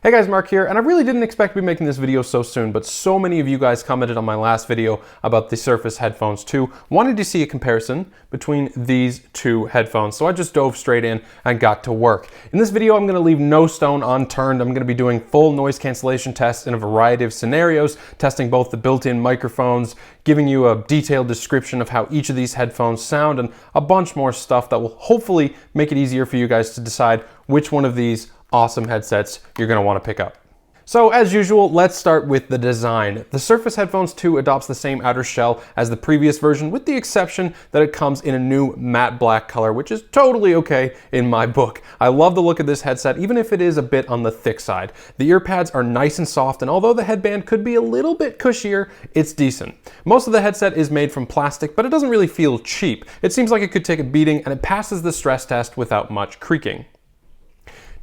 Hey guys, Mark here, and I really didn't expect to be making this video so soon, but so many of you guys commented on my last video about the Surface Headphones 2, wanted to see a comparison between these two headphones, so I just dove straight in and got to work. In this video, I'm going to leave no stone unturned. I'm going to be doing full noise cancellation tests in a variety of scenarios, testing both the built-in microphones, giving you a detailed description of how each of these headphones sound, and a bunch more stuff that will hopefully make it easier for you guys to decide which one of these awesome headsets you're going to want to pick up. So as usual, let's start with the design. The Surface Headphones 2 adopts the same outer shell as the previous version, with the exception that it comes in a new matte black color, which is totally okay in my book. I love the look of this headset, even if it is a bit on the thick side. The ear pads are nice and soft, and although the headband could be a little bit cushier, it's decent. Most of the headset is made from plastic, but it doesn't really feel cheap. It seems like it could take a beating, and it passes the stress test without much creaking.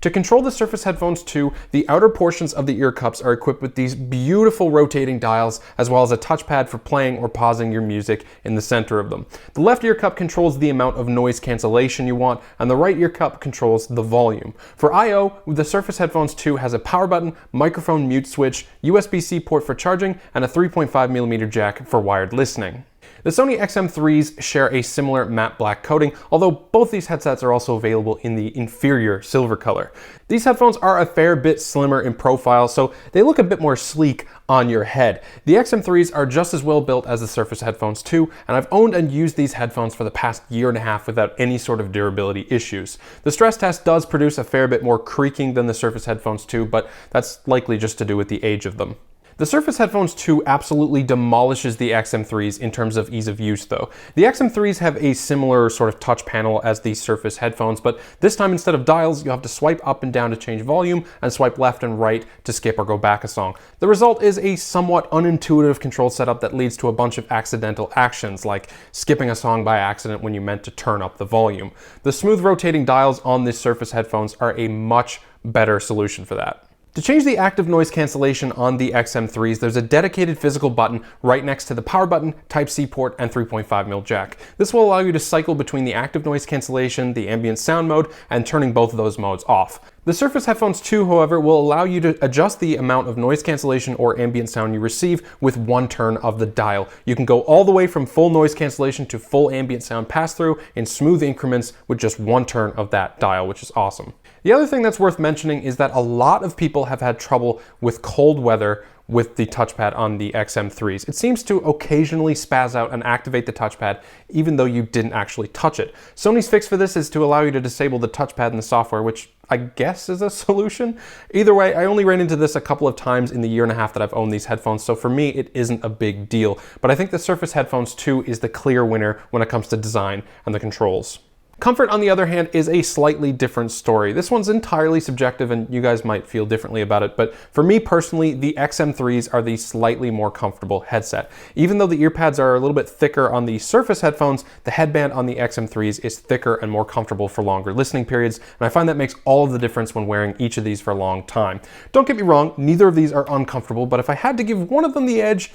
To control the Surface Headphones 2, the outer portions of the ear cups are equipped with these beautiful rotating dials, as well as a touchpad for playing or pausing your music in the center of them. The left ear cup controls the amount of noise cancellation you want, and the right ear cup controls the volume. For I/O, the Surface Headphones 2 has a power button, microphone mute switch, USB-C port for charging, and a 3.5mm jack for wired listening. The Sony XM3s share a similar matte black coating, although both these headsets are also available in the inferior silver color. These headphones are a fair bit slimmer in profile, so they look a bit more sleek on your head. The XM3s are just as well built as the Surface Headphones 2, and I've owned and used these headphones for the past year and a half without any sort of durability issues. The stress test does produce a fair bit more creaking than the Surface Headphones 2, but that's likely just to do with the age of them. The Surface Headphones 2 absolutely demolishes the XM3s in terms of ease of use though. The XM3s have a similar sort of touch panel as the Surface Headphones, but this time instead of dials, you have to swipe up and down to change volume and swipe left and right to skip or go back a song. The result is a somewhat unintuitive control setup that leads to a bunch of accidental actions, like skipping a song by accident when you meant to turn up the volume. The smooth rotating dials on this Surface Headphones are a much better solution for that. To change the active noise cancellation on the XM3s, there's a dedicated physical button right next to the power button, Type-C port, and 3.5mm jack. This will allow you to cycle between the active noise cancellation, the ambient sound mode, and turning both of those modes off. The Surface Headphones 2, however, will allow you to adjust the amount of noise cancellation or ambient sound you receive with one turn of the dial. You can go all the way from full noise cancellation to full ambient sound pass-through in smooth increments with just one turn of that dial, which is awesome. The other thing that's worth mentioning is that a lot of people have had trouble with cold weather with the touchpad on the XM3s. It seems to occasionally spaz out and activate the touchpad even though you didn't actually touch it. Sony's fix for this is to allow you to disable the touchpad in the software, which I guess is a solution. Either way, I only ran into this a couple of times in the year and a half that I've owned these headphones, so for me it isn't a big deal. But I think the Surface Headphones 2 is the clear winner when it comes to design and the controls. Comfort, on the other hand, is a slightly different story. This one's entirely subjective and you guys might feel differently about it, but for me personally, the XM3s are the slightly more comfortable headset. Even though the ear pads are a little bit thicker on the Surface headphones, the headband on the XM3s is thicker and more comfortable for longer listening periods, and I find that makes all of the difference when wearing each of these for a long time. Don't get me wrong, neither of these are uncomfortable, but if I had to give one of them the edge,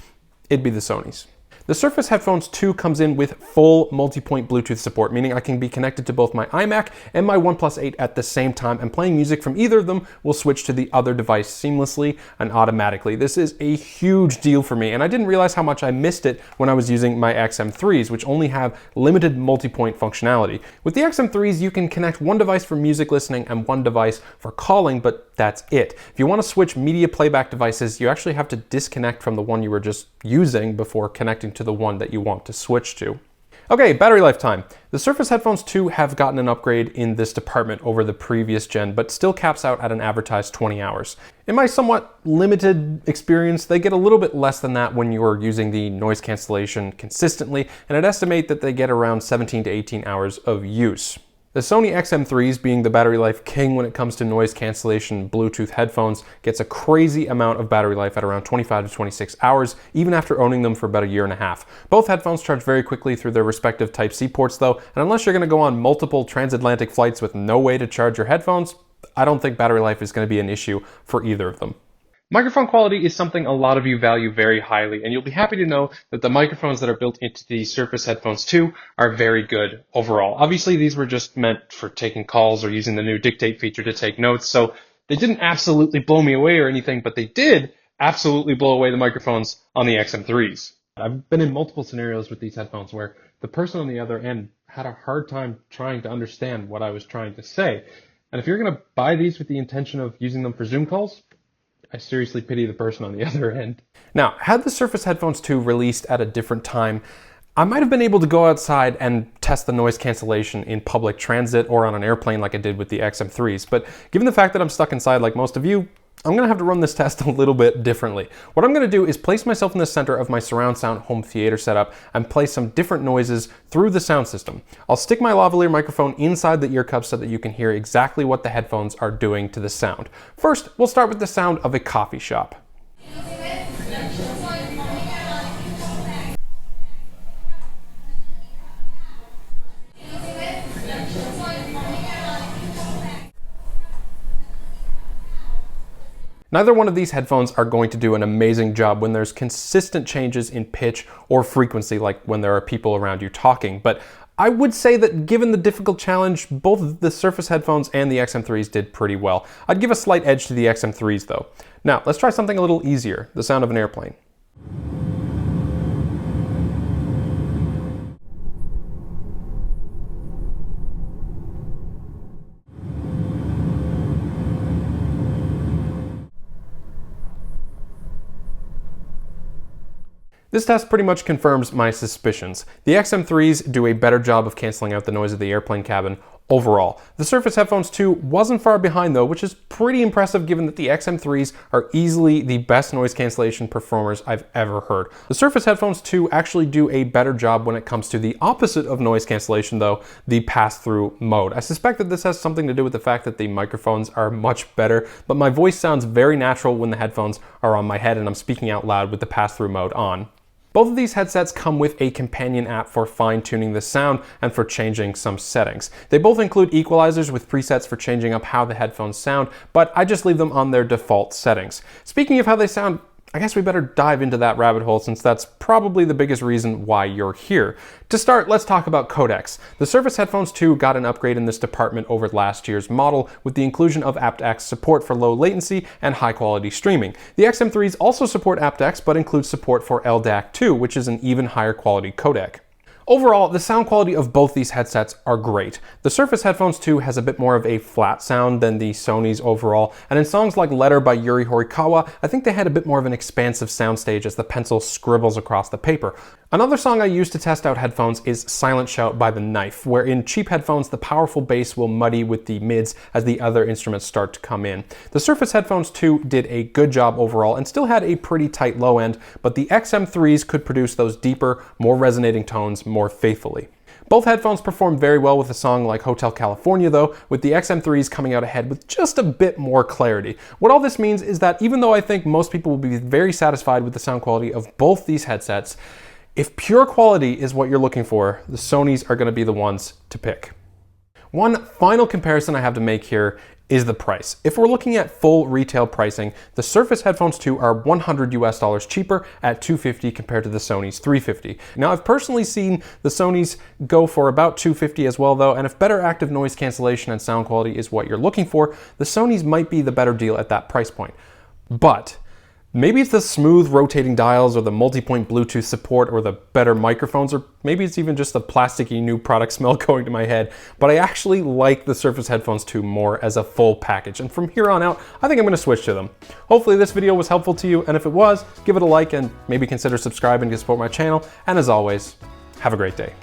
it'd be the Sonys. The Surface Headphones 2 comes in with full multi-point Bluetooth support, meaning I can be connected to both my iMac and my OnePlus 8 at the same time, and playing music from either of them will switch to the other device seamlessly and automatically. This is a huge deal for me, and I didn't realize how much I missed it when I was using my XM3s, which only have limited multi-point functionality. With the XM3s, you can connect one device for music listening and one device for calling, but that's it. If you want to switch media playback devices, you actually have to disconnect from the one you were just using before connecting to the one that you want to switch to. Okay, battery lifetime. The Surface Headphones 2 have gotten an upgrade in this department over the previous gen, but still caps out at an advertised 20 hours. In my somewhat limited experience, they get a little bit less than that when you're using the noise cancellation consistently, and I'd estimate that they get around 17 to 18 hours of use. The Sony XM3s, being the battery life king when it comes to noise cancellation Bluetooth headphones, gets a crazy amount of battery life at around 25 to 26 hours, even after owning them for about a year and a half. Both headphones charge very quickly through their respective Type-C ports though, and unless you're going to go on multiple transatlantic flights with no way to charge your headphones, I don't think battery life is going to be an issue for either of them. Microphone quality is something a lot of you value very highly, and you'll be happy to know that the microphones that are built into the Surface Headphones 2 are very good overall. Obviously, these were just meant for taking calls or using the new dictate feature to take notes, so They didn't absolutely blow me away or anything, but they did absolutely blow away the microphones on the XM3s. I've been in multiple scenarios with these headphones where the person on the other end had a hard time trying to understand what I was trying to say. And if you're going to buy these with the intention of using them for Zoom calls, I seriously pity the person on the other end. Now, had the Surface Headphones 2 released at a different time, I might have been able to go outside and test the noise cancellation in public transit or on an airplane like I did with the XM3s. But given the fact that I'm stuck inside like most of you, I'm gonna have to run this test a little bit differently. What I'm gonna do is place myself in the center of my surround sound home theater setup and play some different noises through the sound system. I'll stick my lavalier microphone inside the ear cup so that you can hear exactly what the headphones are doing to the sound. First, we'll start with the sound of a coffee shop. Neither one of these headphones are going to do an amazing job when there's consistent changes in pitch or frequency, like when there are people around you talking. But I would say that given the difficult challenge, both the Surface headphones and the XM3s did pretty well. I'd give a slight edge to the XM3s though. Now, let's try something a little easier, the sound of an airplane. This test pretty much confirms my suspicions. The XM3s do a better job of canceling out the noise of the airplane cabin overall. The Surface Headphones 2 wasn't far behind though, which is pretty impressive given that the XM3s are easily the best noise cancellation performers I've ever heard. The Surface Headphones 2 actually do a better job when it comes to the opposite of noise cancellation though, the pass-through mode. I suspect that this has something to do with the fact that the microphones are much better, but my voice sounds very natural when the headphones are on my head and I'm speaking out loud with the pass-through mode on. Both of these headsets come with a companion app for fine-tuning the sound and for changing some settings. They both include equalizers with presets for changing up how the headphones sound, but I just leave them on their default settings. Speaking of how they sound, I guess we better dive into that rabbit hole since that's probably the biggest reason why you're here. To start, let's talk about codecs. The Surface Headphones 2 got an upgrade in this department over last year's model with the inclusion of aptX support for low latency and high quality streaming. The XM3s also support aptX but include support for LDAC2, which is an even higher quality codec. Overall, the sound quality of both these headsets are great. The Surface Headphones 2 has a bit more of a flat sound than the Sony's overall, and in songs like Letter by Yuri Horikawa, I think they had a bit more of an expansive soundstage as the pencil scribbles across the paper. Another song I use to test out headphones is Silent Shout by The Knife, where in cheap headphones the powerful bass will muddy with the mids as the other instruments start to come in. The Surface Headphones 2 did a good job overall and still had a pretty tight low end, but the XM3s could produce those deeper, more resonating tones more faithfully. Both headphones performed very well with a song like Hotel California though, with the XM3s coming out ahead with just a bit more clarity. What all this means is that even though I think most people will be very satisfied with the sound quality of both these headsets, if pure quality is what you're looking for, the Sonys are going to be the ones to pick. One final comparison I have to make here is the price. If we're looking at full retail pricing, the Surface Headphones 2 are $100 cheaper at $250 compared to the Sony's $350. Now I've personally seen the Sonys go for about $250 as well though, and if better active noise cancellation and sound quality is what you're looking for, the Sonys might be the better deal at that price point. But maybe it's the smooth rotating dials or the multi-point Bluetooth support or the better microphones, or maybe it's even just the plasticky new product smell going to my head, but I actually like the Surface Headphones 2 more as a full package, and from here on out, I think I'm going to switch to them. Hopefully this video was helpful to you, and if it was, give it a like and maybe consider subscribing to support my channel, and as always, have a great day.